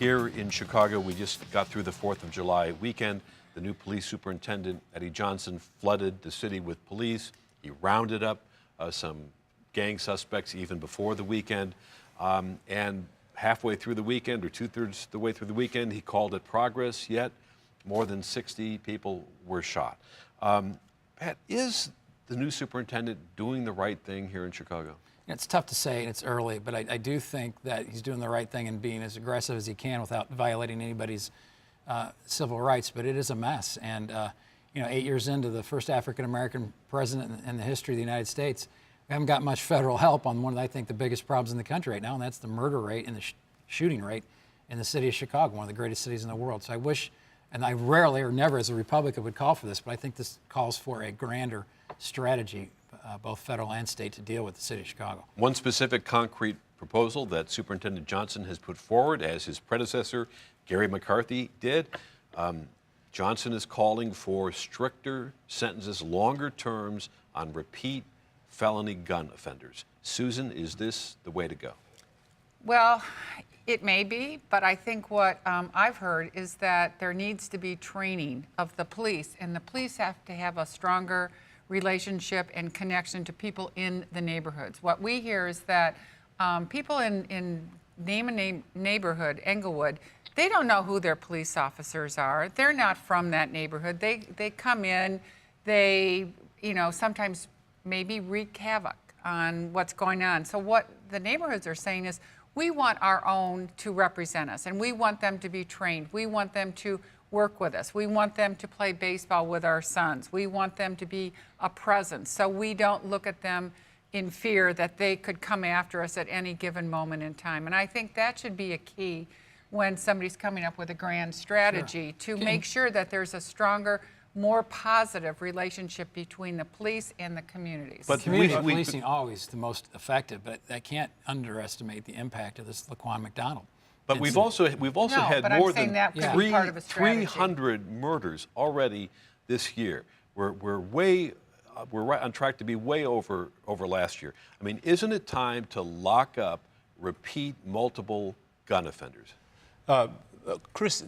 Here in Chicago, we just got through the 4th of July weekend. The new police superintendent, Eddie Johnson, flooded the city with police. He rounded up some gang suspects even before the weekend. And halfway through the weekend, or two-thirds the way through the weekend, he called it progress, yet more than 60 people were shot. Pat, is the new superintendent doing the right thing here in Chicago? It's tough to say, and it's early, but I do think that he's doing the right thing and being as aggressive as he can without violating anybody's civil rights. But it is a mess, and 8 years into the first African-American president in the history of the United States, we haven't got much federal help on one of, I think, the biggest problems in the country right now, and that's the murder rate and the shooting rate in the city of Chicago, one of the greatest cities in the world. So I wish, and I rarely or never as a Republican would call for this, but I think this calls for a grander strategy, both federal and state, to deal with the city of Chicago. One specific concrete proposal that Superintendent Johnson has put forward, as his predecessor, Gary McCarthy, did. Johnson is calling for stricter sentences, longer terms on repeat felony gun offenders. Susan, is this the way to go? Well, it may be, but I think what I've heard is that there needs to be training of the police, and the police have to have a stronger relationship and connection to people in the neighborhoods. What we hear is that people in neighborhood, Englewood, they don't know who their police officers are. They're not from that neighborhood. They come in, they sometimes maybe wreak havoc on what's going on. So what the neighborhoods are saying is, we want our own to represent us, and we want them to be trained. We want them to work with us. We want them to play baseball with our sons. We want them to be a presence, so we don't look at them in fear that they could come after us at any given moment in time. And I think that should be a key when somebody's coming up with a grand strategy, to make sure that there's a stronger, more positive relationship between the police and the communities. But community policing always the most effective, but I can't underestimate the impact of this Laquan McDonald. But we've also had more than 300 murders already this year. We're right on track to be way over last year. I mean, isn't it time to lock up repeat multiple gun offenders? Chris,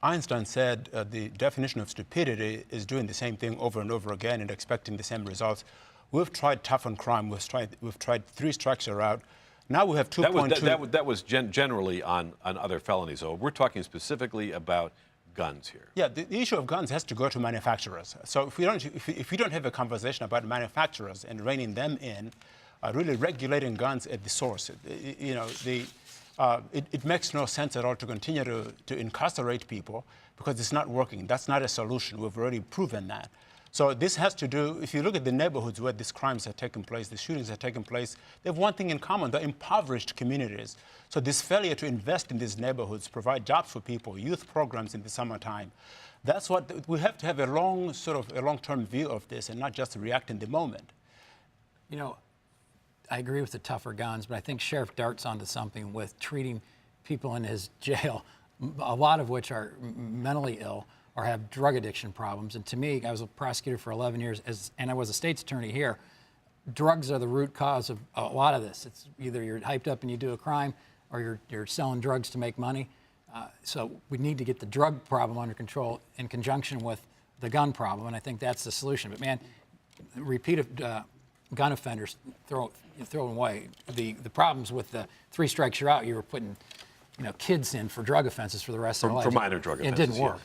Einstein said the definition of stupidity is doing the same thing over and over again and expecting the same results. We've tried tough on crime. We've tried 3 strikes are out. Now we have 2.2. That was generally on other felonies, though. We're talking specifically about guns here. Yeah, the issue of guns has to go to manufacturers. So if we don't have a conversation about manufacturers and reining them in, really regulating guns at the source, it makes no sense at all to continue to incarcerate people, because it's not working. That's not a solution. We've already proven that. So this has to do, if you look at the neighborhoods where these crimes have taken place, the shootings have taken place, they have one thing in common: they're impoverished communities. So this failure to invest in these neighborhoods, provide jobs for people, youth programs in the summertime, that's what we have to have a long-term view of this and not just react in the moment. I agree with the tougher guns, but I think Sheriff Dart's onto something with treating people in his jail, a lot of which are mentally ill or have drug addiction problems. And to me, I was a prosecutor for 11 years, and I was a state's attorney here. Drugs are the root cause of a lot of this. It's either you're hyped up and you do a crime, or you're selling drugs to make money. So we need to get the drug problem under control in conjunction with the gun problem, and I think that's the solution. But man, repeated gun offenders throwing away. The problems with the 3 strikes you're out, you were putting kids in for drug offenses for the rest of their lives. For minor drug offenses. It didn't work.